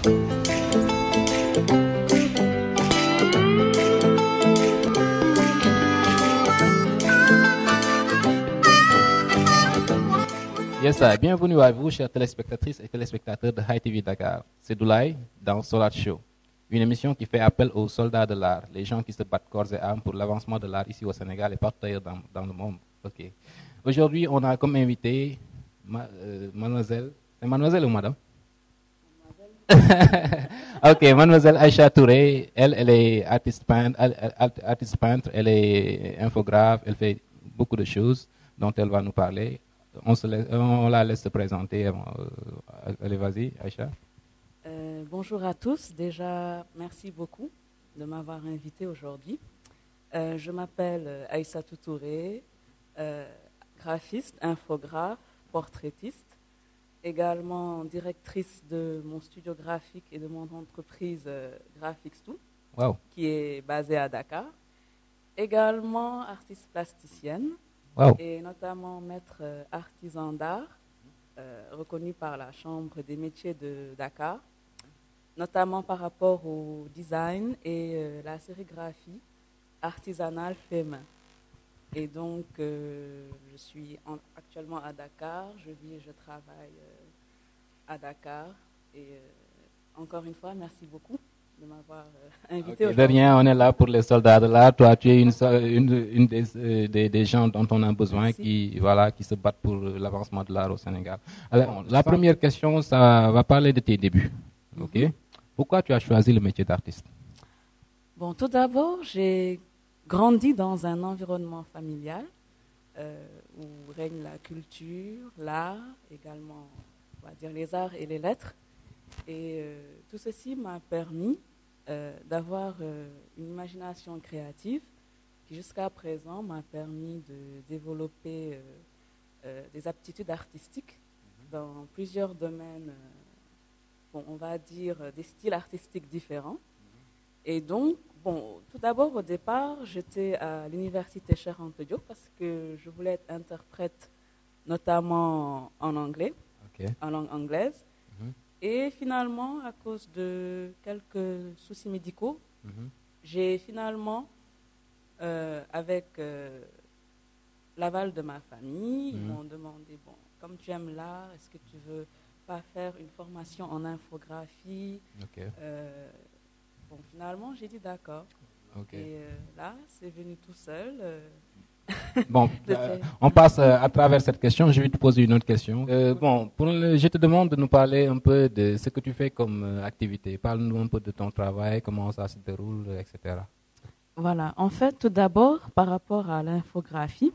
Yes, bienvenue à vous, chers téléspectatrices et téléspectateurs de High TV Dakar. C'est Doulaye dans Solar Show, une émission qui fait appel aux soldats de l'art, les gens qui se battent corps et âme pour l'avancement de l'art ici au Sénégal et partout ailleurs dans le monde. Ok. Aujourd'hui, on a comme invité mademoiselle. C'est mademoiselle ou madame? Ok, mademoiselle Aïcha Touré. Elle est artiste peintre, elle est infographe, elle fait beaucoup de choses dont elle va nous parler. On la laisse se présenter. Allez, vas-y, Aïcha. Bonjour à tous. Déjà, merci beaucoup de m'avoir invité aujourd'hui. Je m'appelle Aïssa Touré, graphiste, infographe, portraitiste, également directrice de mon studio graphique et de mon entreprise Graphics2, Wow. qui est basée à Dakar. Également artiste plasticienne. Wow. Et notamment maître artisan d'art, reconnu par la Chambre des métiers de Dakar, notamment par rapport au design et la sérigraphie artisanale fait main. Et donc, je suis actuellement à Dakar, je vis et je travaille à Dakar. Et encore une fois, merci beaucoup de m'avoir invité aujourd'hui. De rien, on est là pour les soldats de l'art. Toi, tu es une des gens dont on a besoin qui se battent pour l'avancement de l'art au Sénégal. Alors, la première question, ça va parler de tes débuts. Ok. Pourquoi tu as choisi le métier d'artiste? Bon, tout d'abord, j'ai grandi dans un environnement familial où règne la culture, l'art, également, on va dire les arts et les lettres. Et tout ceci m'a permis d'avoir une imagination créative qui jusqu'à présent m'a permis de développer des aptitudes artistiques dans plusieurs domaines, on va dire des styles artistiques différents. Et donc, tout d'abord au départ, j'étais à l'université Cheikh Anta Diop parce que je voulais être interprète notamment en anglais, en langue anglaise. Et finalement, à cause de quelques soucis médicaux, j'ai finalement, avec l'aval de ma famille, ils m'ont demandé, comme tu aimes l'art, est-ce que tu veux pas faire une formation en infographie? Finalement, j'ai dit d'accord. Et là, c'est venu tout seul. Bon, on passe à travers cette question. Je vais te poser une autre question. Je te demande de nous parler un peu de ce que tu fais comme activité. Parle-nous un peu de ton travail, comment ça se déroule, etc. Voilà. En fait, tout d'abord, par rapport à l'infographie,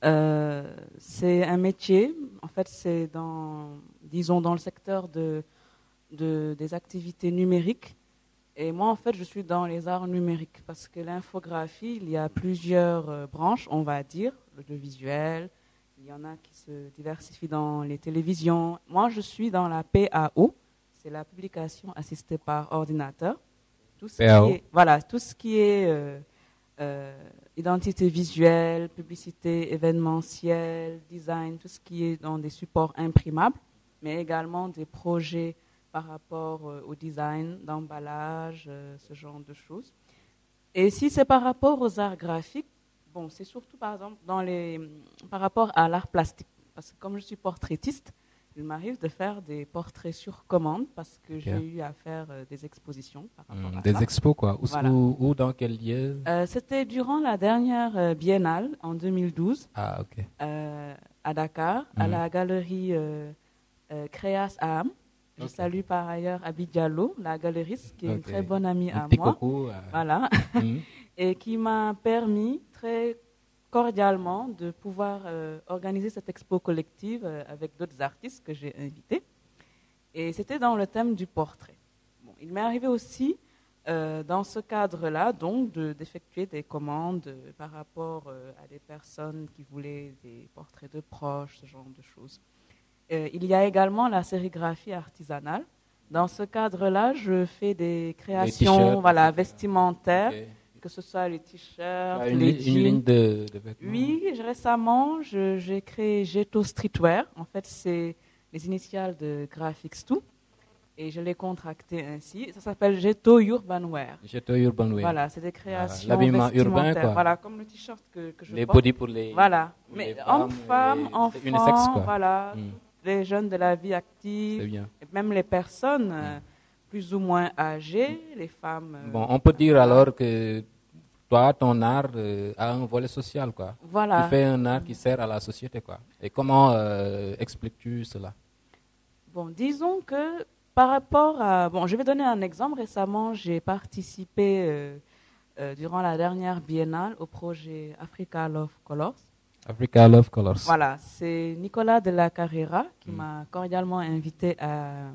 c'est un métier. En fait, c'est dans le secteur des activités numériques. Et moi, en fait, je suis dans les arts numériques parce que l'infographie, il y a plusieurs branches, on va dire, le visuel. Il y en a qui se diversifient dans les télévisions. Moi, je suis dans la PAO, c'est la publication assistée par ordinateur. Tout ce qui est identité visuelle, publicité événementielle, design, tout ce qui est dans des supports imprimables, mais également des projets par rapport au design, d'emballage, ce genre de choses. Et si c'est par rapport aux arts graphiques, c'est surtout par exemple par rapport à l'art plastique. Parce que comme je suis portraitiste, il m'arrive de faire des portraits sur commande parce que j'ai eu à faire des expositions par rapport à ça. Des expos quoi? Voilà. Où, dans quel lieu? C'était durant la dernière biennale en 2012 à Dakar, à la galerie Créas Am. Je salue par ailleurs Abi Diallo, la galeriste, qui est une très bonne amie à moi. Voilà. Et qui m'a permis très cordialement de pouvoir organiser cette expo collective avec d'autres artistes que j'ai invités. Et c'était dans le thème du portrait. Il m'est arrivé aussi, dans ce cadre-là, donc, d'effectuer des commandes par rapport à des personnes qui voulaient des portraits de proches, ce genre de choses. Il y a également la sérigraphie artisanale. Dans ce cadre-là, je fais des créations vestimentaires, que ce soit les t-shirts, les jeans. Une ligne de vêtements. Oui, récemment, j'ai créé Geto Streetwear. En fait, c'est les initiales de Graphics2. Et je l'ai contracté ainsi. Ça s'appelle Geto Urban Wear. Geto Urban Wear. Voilà, c'est des créations l'habillement urbain, quoi. Voilà, comme le t-shirt que je les porte. body pour les. Voilà, pour mais les hommes, enfants, unisexe, quoi. voilà, les jeunes de la vie active, C'est bien. et même les personnes plus ou moins âgées, les femmes. Bon, on peut dire alors que toi, ton art a un volet social, quoi. Voilà. Tu fais un art qui sert à la société, quoi. Et comment expliques-tu cela? Bon, disons que par rapport à... Bon, je vais donner un exemple. Récemment, j'ai participé durant la dernière biennale au projet Africa Love Colors. Africa Love Colors. Voilà, c'est Nicolas de la Carrera qui m'a cordialement invité à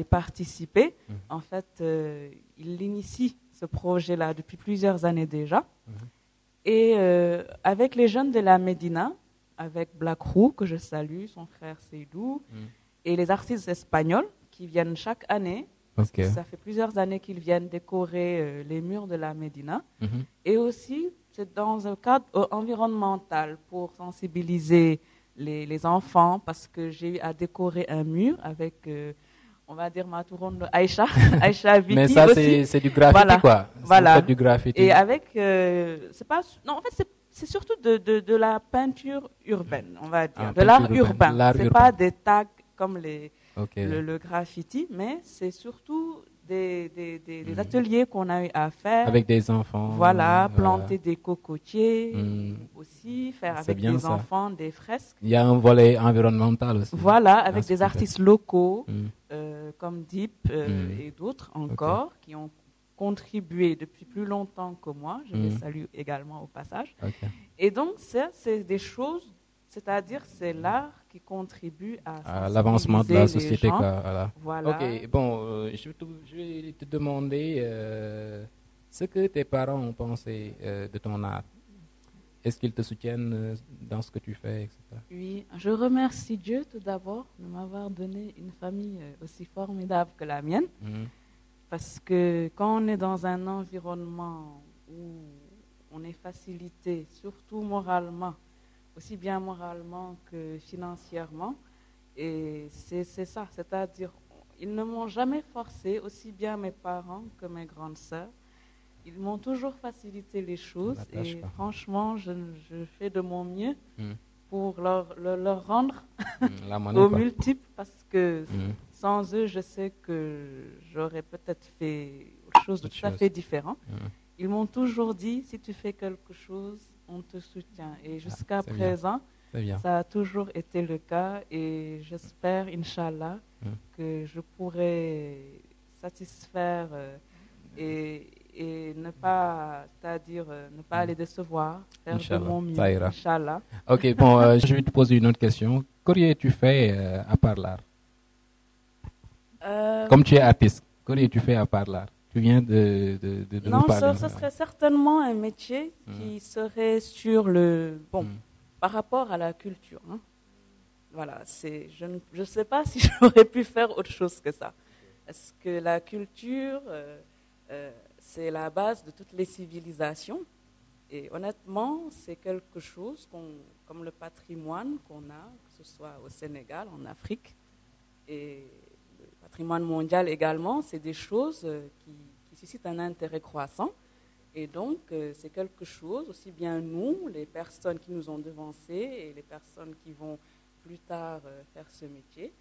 y participer. En fait, il initie ce projet-là depuis plusieurs années déjà. Et avec les jeunes de la Médina, avec Black Roux, que je salue, son frère Seydou, et les artistes espagnols qui viennent chaque année. Okay. Ça fait plusieurs années qu'ils viennent décorer les murs de la Médina. Et aussi, c'est dans un cadre environnemental pour sensibiliser les enfants, parce que j'ai eu à décorer un mur avec, on va dire, ma touronne de Aïcha Vicky. Mais ça, c'est du graffiti, voilà. quoi. Voilà. Du graffiti. Et avec, c'est pas, non, en fait, c'est surtout de la peinture urbaine, on va dire, de l'art urbain. C'est pas des tags comme le graffiti, mais c'est surtout des ateliers qu'on a eu à faire. Avec des enfants. Voilà, planter des cocotiers aussi, faire avec des enfants des fresques. Il y a un volet environnemental aussi. Voilà, avec des artistes locaux comme Deep et d'autres encore qui ont contribué depuis plus longtemps que moi. Je les salue également au passage. Et donc, ça, c'est des choses, c'est-à-dire c'est l'art qui contribue à l'avancement de la société. Voilà. Ok, bon, je vais te demander ce que tes parents ont pensé de ton art. Est-ce qu'ils te soutiennent dans ce que tu fais, etc. Oui, je remercie Dieu tout d'abord de m'avoir donné une famille aussi formidable que la mienne. Parce que quand on est dans un environnement où on est facilité, surtout moralement, aussi bien moralement que financièrement, et c'est ça, c'est-à-dire, ils ne m'ont jamais forcé, aussi bien mes parents que mes grandes sœurs. Ils m'ont toujours facilité les choses et franchement, je fais de mon mieux pour leur rendre au multiple, parce que sans eux, je sais que j'aurais peut-être fait autre chose de tout à fait différent. Ils m'ont toujours dit, si tu fais quelque chose, on te soutient. Et jusqu'à présent, ça a toujours été le cas. Et j'espère, Inch'Allah, que je pourrai satisfaire et ne pas, c'est-à-dire ne pas les décevoir, faire de mon mieux. Inch'Allah. Ok, bon, je vais te poser une autre question. Qu'aurais-tu fait à part l'art? Comme tu es artiste, qu'aurais-tu fait à part l'art? Tu viens de non, nous parler. ce serait certainement un métier qui serait sur le... Bon, par rapport à la culture. Hein. Voilà, je ne sais pas si j'aurais pu faire autre chose que ça. Est-ce que la culture, c'est la base de toutes les civilisations? Et honnêtement, c'est quelque chose comme le patrimoine qu'on a, que ce soit au Sénégal, en Afrique, et le patrimoine mondial également, c'est des choses qui suscitent un intérêt croissant. Et donc, c'est quelque chose, aussi bien nous, les personnes qui nous ont devancés et les personnes qui vont plus tard faire ce métier,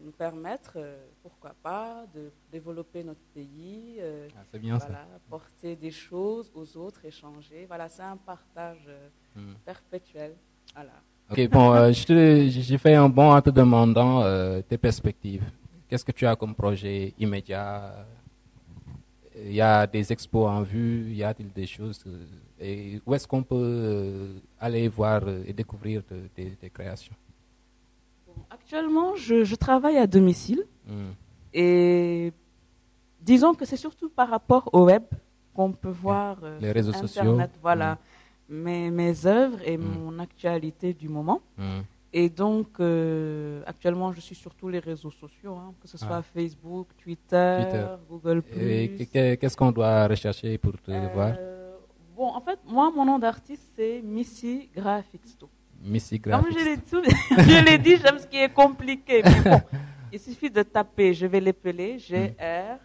nous permettre, pourquoi pas, de développer notre pays, c'est bien voilà, ça. Porter des choses aux autres, échanger. Voilà, c'est un partage perpétuel. Voilà. Ok, bon, j'ai fait un bond en te demandant tes perspectives. Qu'est-ce que tu as comme projet immédiat? Il y a des expos en vue, y a-t-il des choses? Et où est-ce qu'on peut aller voir et découvrir tes créations? Bon, actuellement, je travaille à domicile. Et disons que c'est surtout par rapport au web qu'on peut voir les réseaux Internet, sociaux. voilà, mes œuvres et mon actualité du moment. Et donc, actuellement, je suis sur tous les réseaux sociaux, hein, que ce soit Facebook, Twitter. Google+. Et qu'est-ce qu'on doit rechercher pour te voir? Bon, en fait, moi, mon nom d'artiste, c'est Missy Graphics. Missy Graphics. Comme je l'ai dit, j'aime ce qui est compliqué. Mais bon, Il suffit de taper, je vais l'épeler, G-R-A-2-F-I-K-S.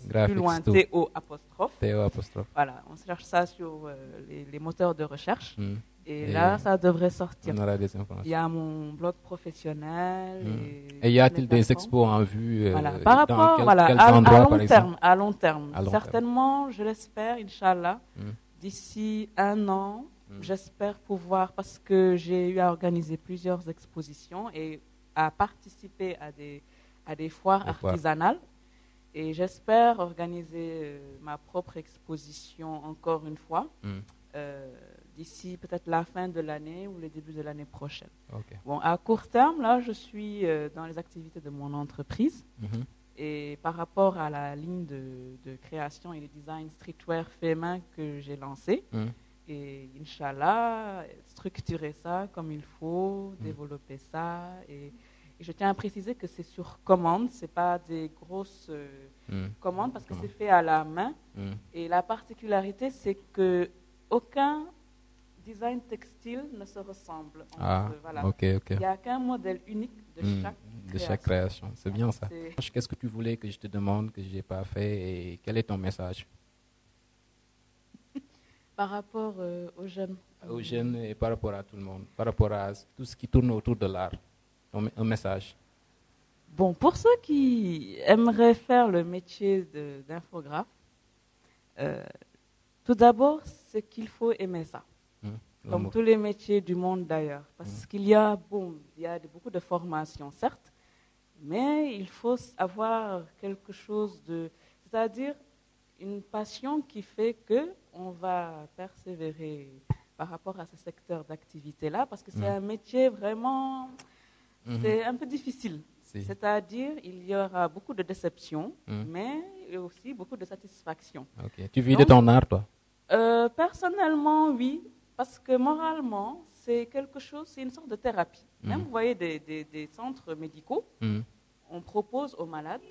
Plus loin, T-O apostrophe. T-O apostrophe. Voilà, on cherche ça sur les moteurs de recherche. Et là, ça devrait sortir. On aura des informations. Il y a mon blog professionnel. Et y a-t-il des expos en vue voilà. Par rapport, à long terme. Certainement, je l'espère, Inch'Allah, d'ici un an, j'espère pouvoir, parce que j'ai eu à organiser plusieurs expositions et à participer à des foires artisanales. Et j'espère organiser ma propre exposition encore une fois. D'ici peut-être la fin de l'année ou le début de l'année prochaine. Okay. Bon, à court terme, là, je suis dans les activités de mon entreprise. Et par rapport à la ligne de création et de design streetwear fait main que j'ai lancée, et Inch'Allah, structurer ça comme il faut, développer ça. Et je tiens à préciser que c'est sur commande, ce n'est pas des grosses commandes parce que c'est fait à la main. Et la particularité, c'est que aucun design textile ne se ressemble. Voilà. Il n'y a qu'un modèle unique de chaque création. C'est bien ça. Qu'est-ce que tu voulais que je te demande, que je n'ai pas fait, et quel est ton message? Par rapport aux jeunes. Aux jeunes et par rapport à tout le monde, par rapport à tout ce qui tourne autour de l'art. Un message. Bon, pour ceux qui aimeraient faire le métier d'infographe, tout d'abord, c'est qu'il faut aimer ça. Comme tous les métiers du monde d'ailleurs. Parce qu'il y a, beaucoup de formations, certes, mais il faut avoir quelque chose de... C'est-à-dire une passion qui fait qu'on va persévérer par rapport à ce secteur d'activité-là, parce que c'est un métier vraiment... C'est un peu difficile. C'est-à-dire il y aura beaucoup de déceptions, mais aussi beaucoup de satisfaction. Okay. Tu vis de ton art, toi? Personnellement, oui. Parce que moralement, c'est quelque chose, c'est une sorte de thérapie. Même, vous voyez, des centres médicaux, on propose aux malades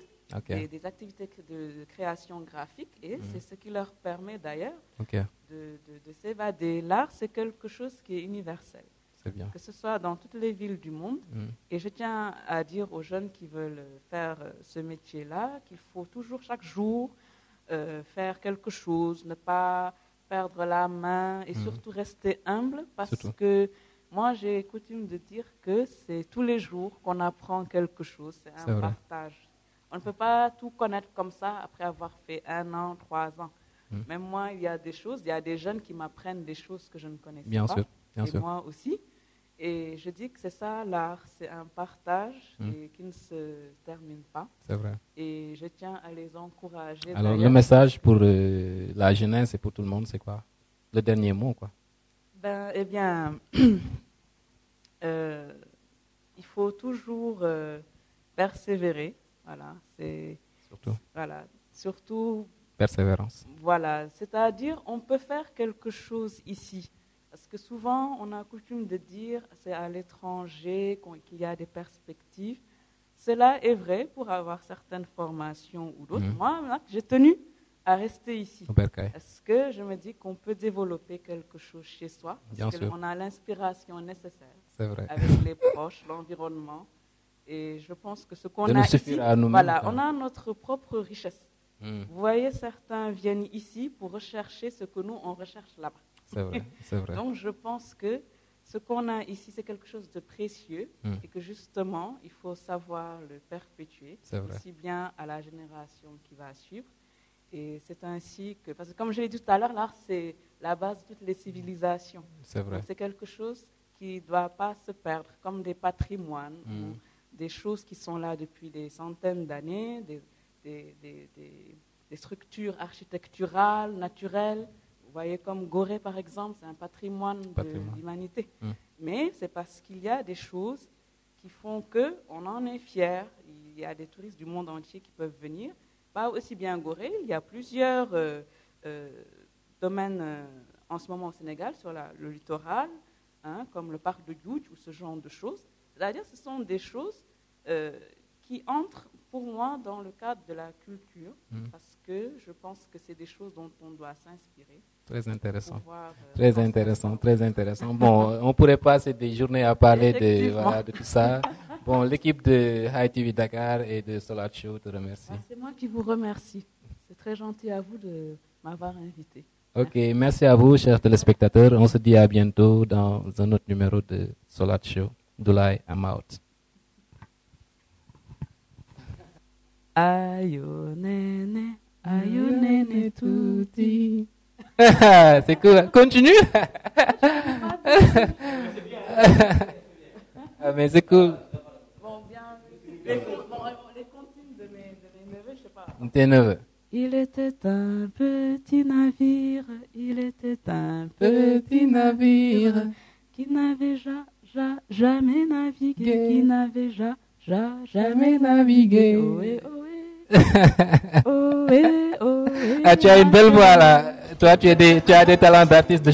des activités de création graphique et c'est ce qui leur permet d'ailleurs de s'évader. L'art, c'est quelque chose qui est universel. C'est bien. Que ce soit dans toutes les villes du monde. Et je tiens à dire aux jeunes qui veulent faire ce métier-là qu'il faut toujours, chaque jour, faire quelque chose, ne pas perdre la main et surtout rester humble parce que moi j'ai coutume de dire que c'est tous les jours qu'on apprend quelque chose, c'est un partage. On ne peut pas tout connaître comme ça après avoir fait 1 an, 3 ans. Même moi, il y a des choses, il y a des jeunes qui m'apprennent des choses que je ne connaissais pas. Bien sûr. Moi aussi. Et je dis que c'est ça l'art, c'est un partage et qui ne se termine pas. C'est vrai. Et je tiens à les encourager. Alors le message pour la jeunesse et pour tout le monde, c'est quoi? Le dernier mot, quoi. Eh bien, il faut toujours persévérer. Voilà, c'est surtout persévérance. Voilà, c'est-à-dire on peut faire quelque chose ici. Parce que souvent, on a coutume de dire c'est à l'étranger qu'il y a des perspectives. Cela est vrai pour avoir certaines formations ou d'autres. Moi, j'ai tenu à rester ici. Parce que je me dis qu'on peut développer quelque chose chez soi. Parce qu'on a l'inspiration nécessaire. C'est vrai. Avec les proches, l'environnement. Et je pense que ce qu'on a ici, on a notre propre richesse. Vous voyez, certains viennent ici pour rechercher ce que nous, on recherche là-bas. C'est vrai, c'est vrai. Donc, je pense que ce qu'on a ici, c'est quelque chose de précieux et que justement, il faut savoir le perpétuer, aussi bien à la génération qui va suivre. Et c'est ainsi que, parce que comme je l'ai dit tout à l'heure, l'art, c'est la base de toutes les civilisations. C'est vrai. C'est quelque chose qui ne doit pas se perdre, comme des patrimoines, ou des choses qui sont là depuis des centaines d'années, des structures architecturales, naturelles. Vous voyez, comme Gorée, par exemple, c'est un patrimoine de l'humanité. Mais c'est parce qu'il y a des choses qui font qu'on en est fier. Il y a des touristes du monde entier qui peuvent venir. Pas aussi bien Gorée, il y a plusieurs domaines en ce moment au Sénégal, sur le littoral, comme le parc de Djoudj ou ce genre de choses. C'est-à-dire que ce sont des choses qui entrent pour moi, dans le cadre de la culture, parce que je pense que c'est des choses dont on doit s'inspirer. Très intéressant. Pouvoir, Très intéressant, très intéressant. Bon, on pourrait passer des journées à parler de tout ça. Bon, l'équipe de High TV Dakar et de Solar Show te remercie. C'est moi qui vous remercie. C'est très gentil à vous de m'avoir invité. Ok, merci à vous, chers téléspectateurs. On se dit à bientôt dans un autre numéro de Solar Show. Doulay, I'm out. Ayo nene touti. C'est cool. Continue. Ah, mais c'est cool. Bon, bien. Les comptines de mes neveux, je sais pas. Tes neveux. Il était un petit navire, il était un Petit navire qui n'avait jamais navigué, qui n'avait jamais navigué. Ohé, ohé. Ohé, ohé. Ah, tu as une belle voix là. Toi, tu as des talents d'artiste de